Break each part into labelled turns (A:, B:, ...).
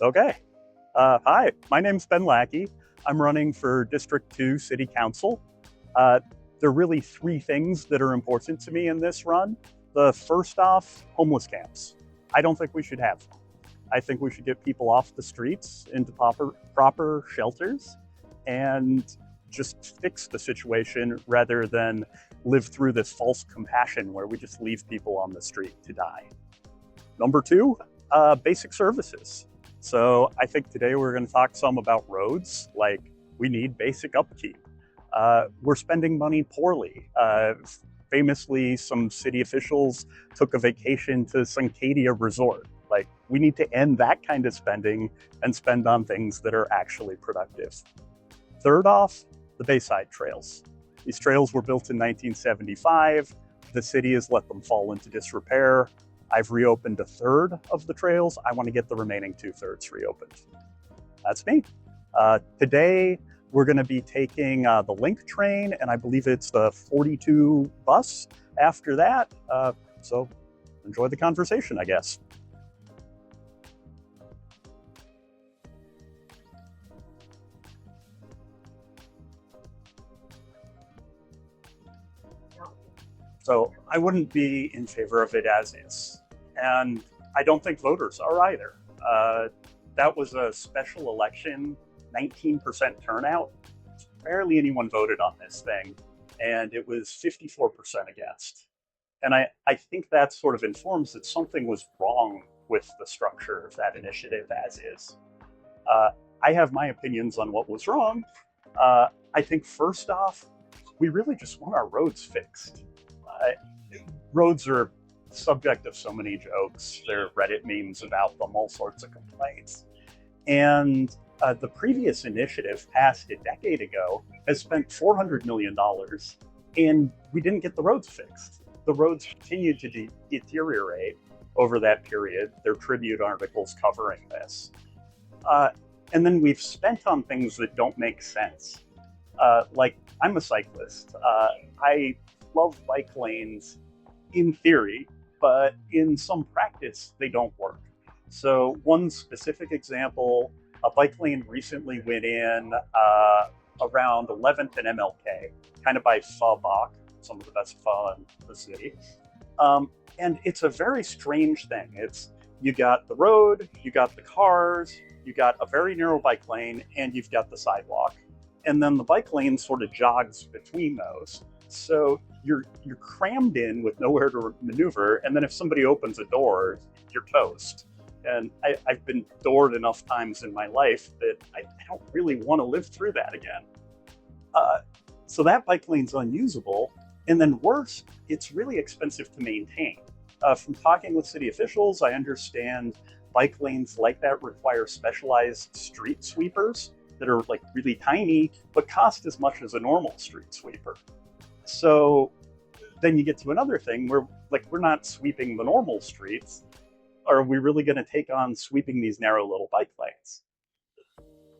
A: Okay. Hi, my name's Ben Lackey. I'm running for District 2 City Council. Uh, there are really three things that are important to me in this run. The first off, homeless camps. I don't think we should have them. I think we should get people off the streets into proper shelters and just fix the situation rather than live through this false compassion where we just leave people on the street to die. Number two, basic services. So I think today we're going to talk some about roads, like we need basic upkeep. We're spending money poorly. Famously, some city officials took a vacation to Suncadia Resort. Like, we need to end that kind of spending and spend on things that are actually productive. Third off, the Bayside trails. These trails were built in 1975. The city has let them fall into disrepair. I've reopened a third of the trails. I want to get the remaining 2/3 reopened. That's me. Today, we're going to be taking the Link train, and I believe it's the 42 bus after that. So enjoy the conversation, I guess. So I wouldn't be in favor of it as is. And I don't think voters are either. That was a special election, 19% turnout. Barely anyone voted on this thing, and it was 54% against. And I think that sort of informs that something was wrong with the structure of that initiative as is. I have my opinions on what was wrong. I think first off, we really just want our roads fixed. Roads are subject of so many jokes. There are Reddit memes about them, all sorts of complaints. And the previous initiative, passed a decade ago, has spent $400 million, and we didn't get the roads fixed. The roads continued to deteriorate over that period. There are Tribune articles covering this. And then we've spent on things that don't make sense. Like, I'm a cyclist. I love bike lanes in theory, but in some practice, they don't work. So one specific example, a bike lane recently went in around 11th and MLK, kind of by Pho Bach, some of the best pho in the city. And it's a very strange thing. You got the road, you got the cars, you got a very narrow bike lane, and you've got the sidewalk. And then the bike lane sort of jogs between those. So you're crammed in with nowhere to maneuver, and then if somebody opens a door, you're toast. And I've been doored enough times in my life that I don't really want to live through that again. So that bike lane's unusable, and then worse, it's really expensive to maintain. From talking with city officials, I understand bike lanes like that require specialized street sweepers that are like really tiny, but cost as much as a normal street sweeper. So then you get to another thing where, like, we're not sweeping the normal streets. Are we really going to take on sweeping these narrow little bike lanes?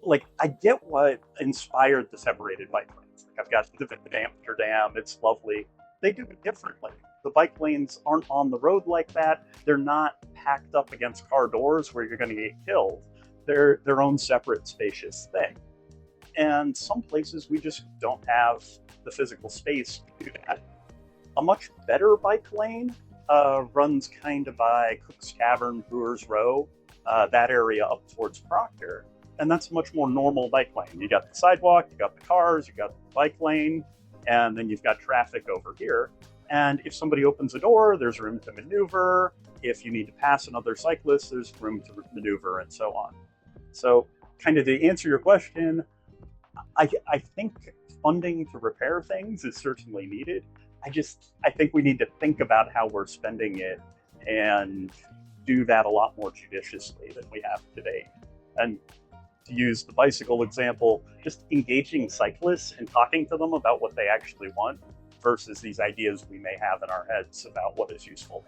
A: Like, I get what inspired the separated bike lanes. Like, I've got Amsterdam, it's lovely. They do it differently. The bike lanes aren't on the road like that. They're not packed up against car doors where you're going to get killed. They're their own separate spacious thing. And some places we just don't have the physical space to do that. A much better bike lane runs kind of by Cook's Tavern, Brewers Row, that area up towards Proctor. And that's a much more normal bike lane. You got the sidewalk, you got the cars, you got the bike lane, and then you've got traffic over here. And if somebody opens a door, there's room to maneuver. If you need to pass another cyclist, there's room to maneuver, and so on. So, kind of to answer your question, I think funding to repair things is certainly needed. I think we need to think about how we're spending it and do that a lot more judiciously than we have today. And to use the bicycle example, just engaging cyclists and talking to them about what they actually want versus these ideas we may have in our heads about what is useful.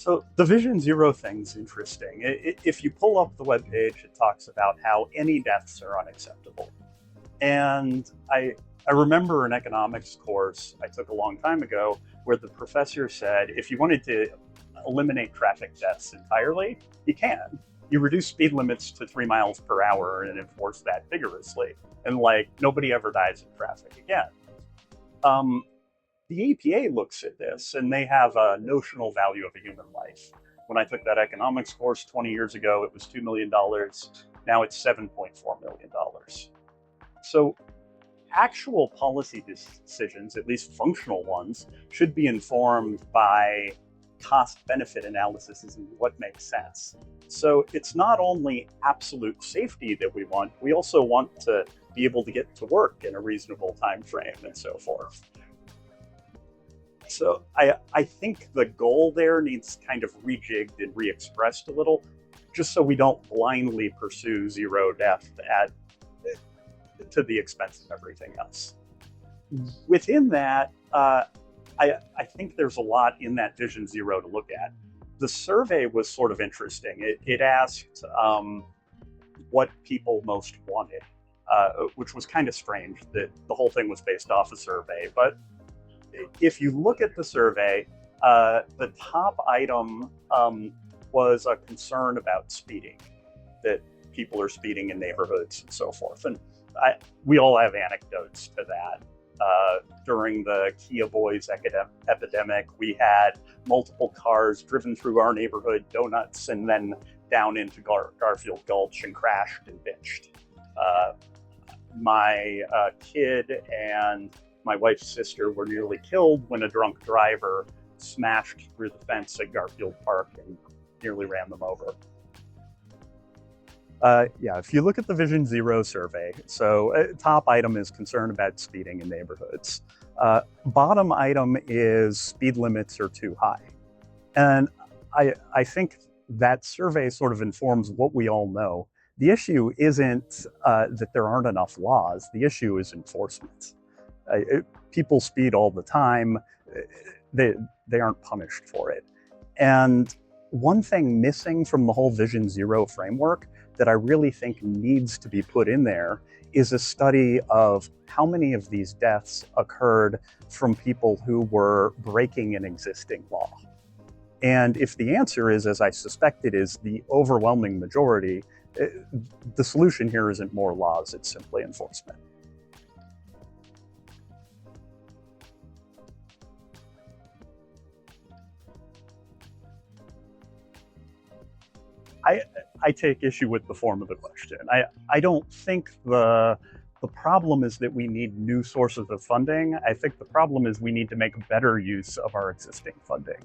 A: So the Vision Zero thing's interesting. If you pull up the webpage, it talks about how any deaths are unacceptable. And I remember an economics course I took a long time ago where the professor said, if you wanted to eliminate traffic deaths entirely, you can. You reduce speed limits to 3 miles per hour and enforce that vigorously. And like, nobody ever dies in traffic again. The APA looks at this and they have a notional value of a human life. When I took that economics course 20 years ago, it was $2 million. Now it's $7.4 million. So actual policy decisions, at least functional ones, should be informed by cost-benefit analysis and what makes sense. So it's not only absolute safety that we also want to be able to get to work in a reasonable time frame and so forth. So I think the goal there needs kind of rejigged and re-expressed a little, just so we don't blindly pursue zero death to the expense of everything else. Within that, I think there's a lot in that Vision Zero to look at. The survey was sort of interesting. It asked what people most wanted, which was kind of strange that the whole thing was based off a survey. But if you look at the survey, the top item was a concern about speeding, that people are speeding in neighborhoods and so forth. And we all have anecdotes to that. During the Kia Boys epidemic, we had multiple cars driven through our neighborhood, donuts, and then down into Garfield Gulch and crashed and bitched. My kid and my wife's sister were nearly killed when a drunk driver smashed through the fence at Garfield Park and nearly ran them over. Yeah, if you look at the Vision Zero survey, so top item is concern about speeding in neighborhoods. Bottom item is speed limits are too high. And I think that survey sort of informs what we all know. The issue isn't that there aren't enough laws. The issue is enforcement. People speed all the time. They aren't punished for it. And one thing missing from the whole Vision Zero framework that I really think needs to be put in there is a study of how many of these deaths occurred from people who were breaking an existing law. And if the answer is, as I suspect it is, the overwhelming majority, the solution here isn't more laws, it's simply enforcement. I take issue with the form of the question. I don't think the problem is that we need new sources of funding. I think the problem is we need to make better use of our existing funding.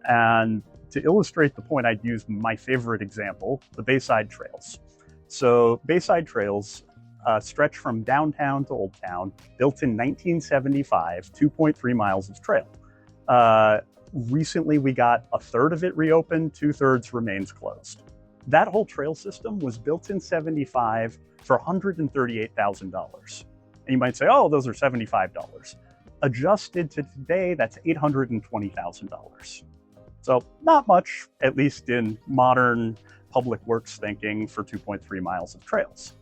A: And to illustrate the point, I'd use my favorite example, the Bayside Trails. So Bayside Trails stretch from downtown to Old Town, built in 1975, 2.3 miles of trail. Recently, we got a third of it reopened, 2/3 remains closed. That whole trail system was built in 75 for $138,000. And you might say, oh, those are $75. Adjusted to today, that's $820,000. So not much, at least in modern public works thinking, for 2.3 miles of trails.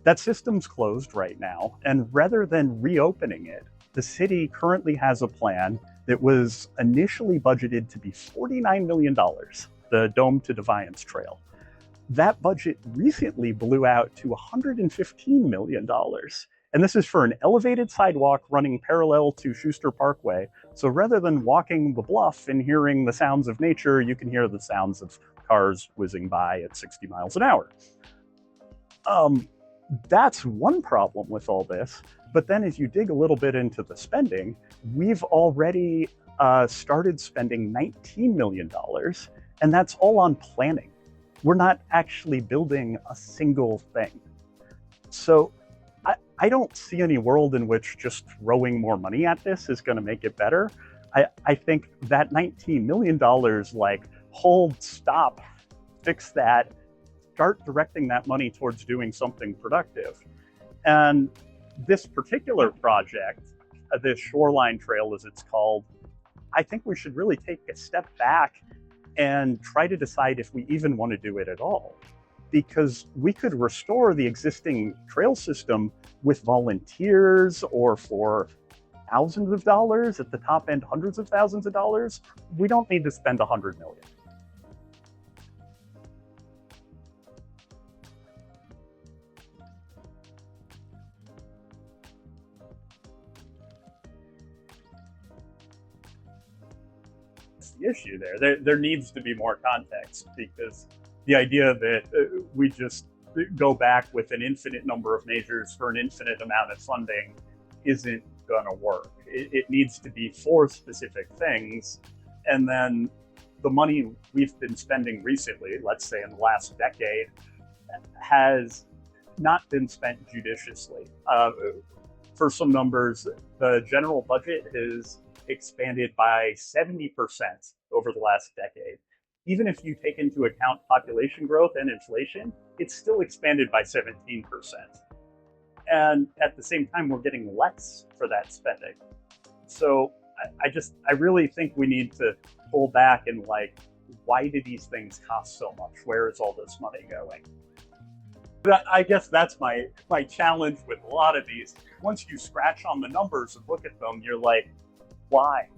A: That system's closed right now, and rather than reopening it, the city currently has a plan that was initially budgeted to be $49 million, the Dome to Defiance Trail. That budget recently blew out to $115 million. And this is for an elevated sidewalk running parallel to Schuster Parkway. So rather than walking the bluff and hearing the sounds of nature, you can hear the sounds of cars whizzing by at 60 miles an hour. That's one problem with all this. But then as you dig a little bit into the spending, we've already started spending $19 million, and that's all on planning. We're not actually building a single thing. So I don't see any world in which just throwing more money at this is going to make it better. I think that $19 million, like, hold, stop, fix that, start directing that money towards doing something productive. And this particular project, this Shoreline Trail as it's called, I think we should really take a step back and try to decide if we even want to do it at all. because we could restore the existing trail system with volunteers or for thousands of dollars, at the top end, hundreds of thousands of dollars. We don't need to spend $100 million. That's the issue there. There needs to be more context, because the idea that we just go back with an infinite number of measures for an infinite amount of funding isn't going to work. It needs to be for specific things. And then the money we've been spending recently, let's say in the last decade, has not been spent judiciously. For some numbers, the general budget has expanded by 70% over the last decade. Even if you take into account population growth and inflation, it's still expanded by 17%. And at the same time, we're getting less for that spending. So I really think we need to pull back and why do these things cost so much? Where is all this money going? But I guess that's my challenge with a lot of these. Once you scratch on the numbers and look at them, you're like, why?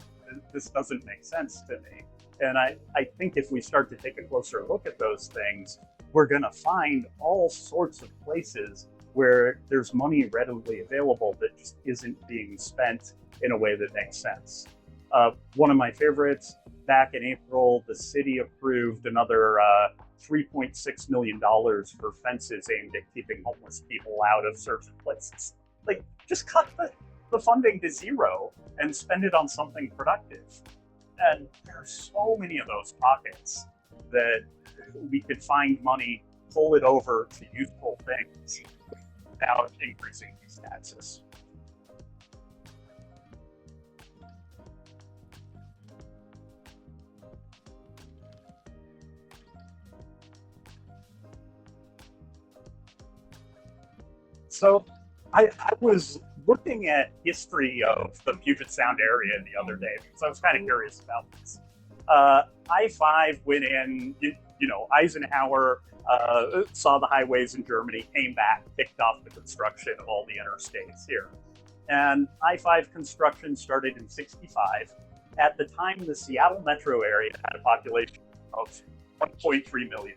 A: This doesn't make sense to me. And I think if we start to take a closer look at those things, we're going to find all sorts of places where there's money readily available that just isn't being spent in a way that makes sense. One of my favorites, back in April, the city approved another $3.6 million for fences aimed at keeping homeless people out of certain places. Just cut the funding to zero and spend it on something productive. And there are so many of those pockets that we could find money, pull it over to useful things without increasing these taxes. So I was looking at history of the Puget Sound area the other day because I was kind of curious about this. I-5 went in, Eisenhower saw the highways in Germany, came back, kicked off the construction of all the interstates here. And I-5 construction started in '65. At the time, the Seattle metro area had a population of 1.3 million.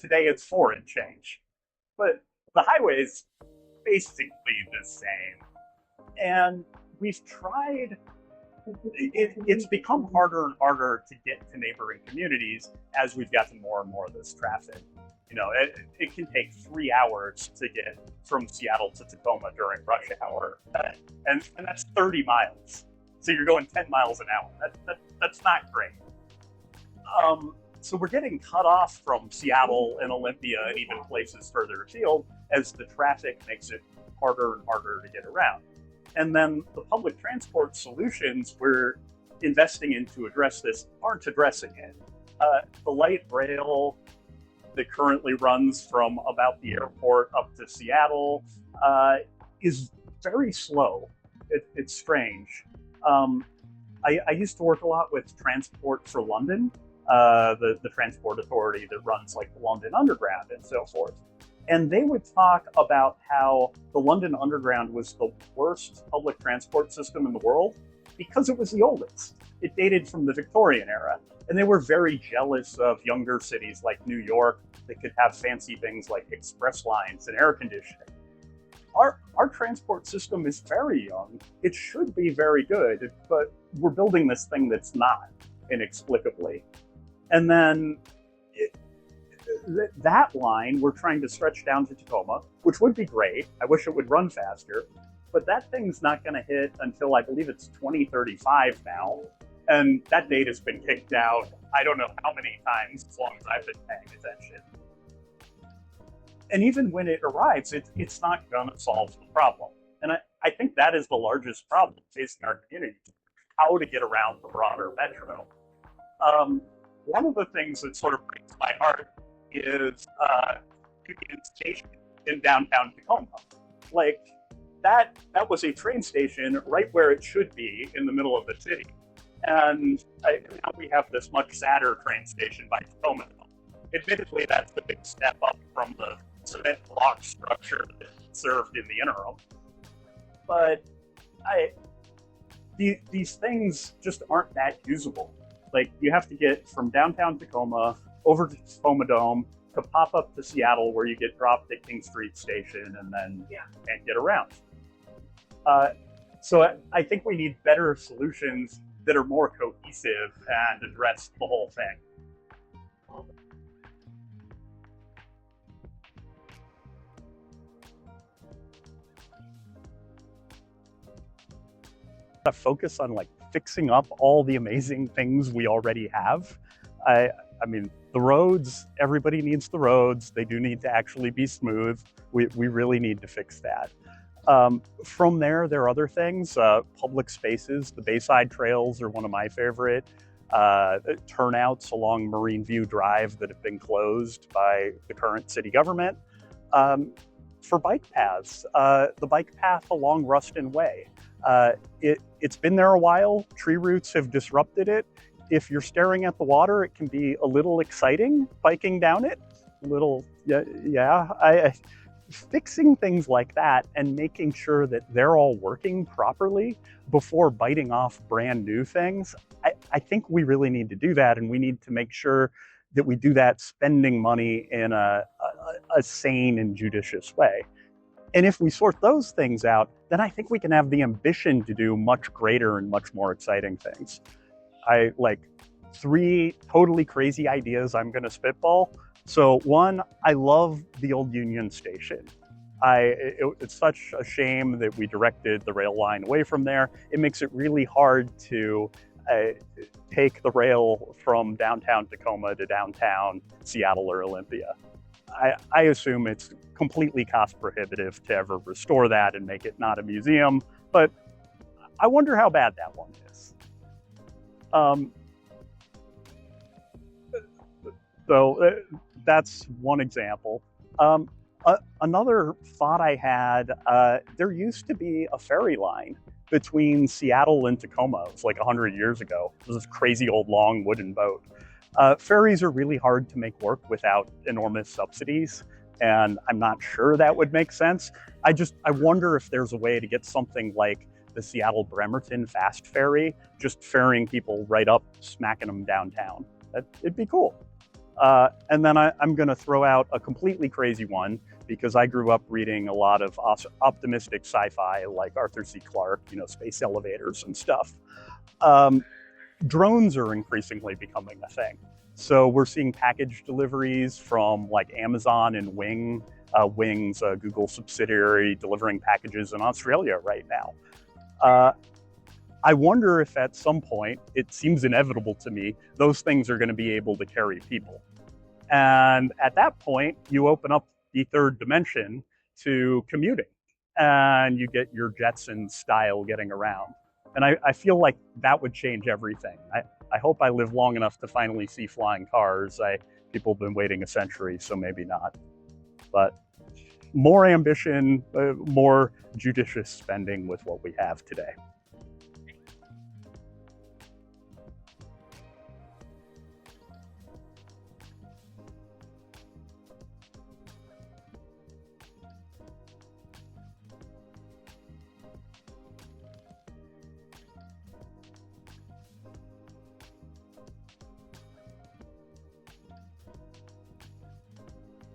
A: Today it's 4 and change. But the highway's basically the same. And we've tried, it's become harder and harder to get to neighboring communities as we've gotten more and more of this traffic. It can take 3 hours to get from Seattle to Tacoma during rush hour. And that's 30 miles. So you're going 10 miles an hour. That's not great. So we're getting cut off from Seattle and Olympia and even places further afield as the traffic makes it harder and harder to get around. And then the public transport solutions we're investing in to address this aren't addressing it. The light rail that currently runs from about the airport up to Seattle is very slow. It's strange. I used to work a lot with Transport for London, the transport authority that runs the London Underground and so forth. And they would talk about how the London Underground was the worst public transport system in the world because it was the oldest. It dated from the Victorian era. And they were very jealous of younger cities like New York that could have fancy things like express lines and air conditioning. Our transport system is very young. It should be very good, but we're building this thing that's not, inexplicably. And then that line we're trying to stretch down to Tacoma, which would be great. I wish it would run faster, but that thing's not going to hit until I believe it's 2035 now. And that date has been kicked out I don't know how many times as long as I've been paying attention. And even when it arrives, it's not going to solve the problem. And I think that is the largest problem facing our community, how to get around the broader metro. One of the things that sort of breaks my heart is Union Station in downtown Tacoma. That was a train station right where it should be in the middle of the city. And now we have this much sadder train station by Tacoma. admittedly, that's the big step up from the cement block structure that served in the interim. But these things just aren't that usable. Like, you have to get from downtown Tacoma over to Tacoma Dome to pop up to Seattle, where you get dropped at King Street Station and then can't get around. So I think we need better solutions that are more cohesive and address the whole thing. To focus on like fixing up all the amazing things we already have. I mean, the roads, everybody needs the roads. They do need to actually be smooth. We really need to fix that. From there are other things. Public spaces, the Bayside trails are one of my favorite. Turnouts along Marine View Drive that have been closed by the current city government. For bike paths, the bike path along Ruston Way. It's been there a while. Tree roots have disrupted it. If you're staring at the water, it can be a little exciting biking down it. Fixing things like that and making sure that they're all working properly before biting off brand new things. I think we really need to do that, and we need to make sure that we do that spending money in a sane and judicious way. And if we sort those things out, then I think we can have the ambition to do much greater and much more exciting things. I like 3 totally crazy ideas I'm going to spitball. So one, I love the old Union Station. It's such a shame that we directed the rail line away from there. It makes it really hard to take the rail from downtown Tacoma to downtown Seattle or Olympia. I assume it's completely cost prohibitive to ever restore that and make it not a museum, but I wonder how bad that one is. So that's one example. Another thought I had, there used to be a ferry line between Seattle and Tacoma. It was like 100 years ago. It was this crazy old long wooden boat. Ferries are really hard to make work without enormous subsidies, and I'm not sure that would make sense. I wonder if there's a way to get something like the Seattle Bremerton fast ferry, just ferrying people right up, smacking them downtown. It'd be cool. And then I'm going to throw out a completely crazy one, because I grew up reading a lot of optimistic sci-fi like Arthur C. Clarke, space elevators and stuff. Drones are increasingly becoming a thing. So we're seeing package deliveries from like Amazon and Wing's a Google subsidiary, delivering packages in Australia right now. I wonder if at some point, it seems inevitable to me, those things are going to be able to carry people. And at that point, you open up the third dimension to commuting, and you get your Jetson style getting around. And I feel like that would change everything. I hope I live long enough to finally see flying cars. People have been waiting a century, so maybe not. But more ambition, more judicious spending with what we have today.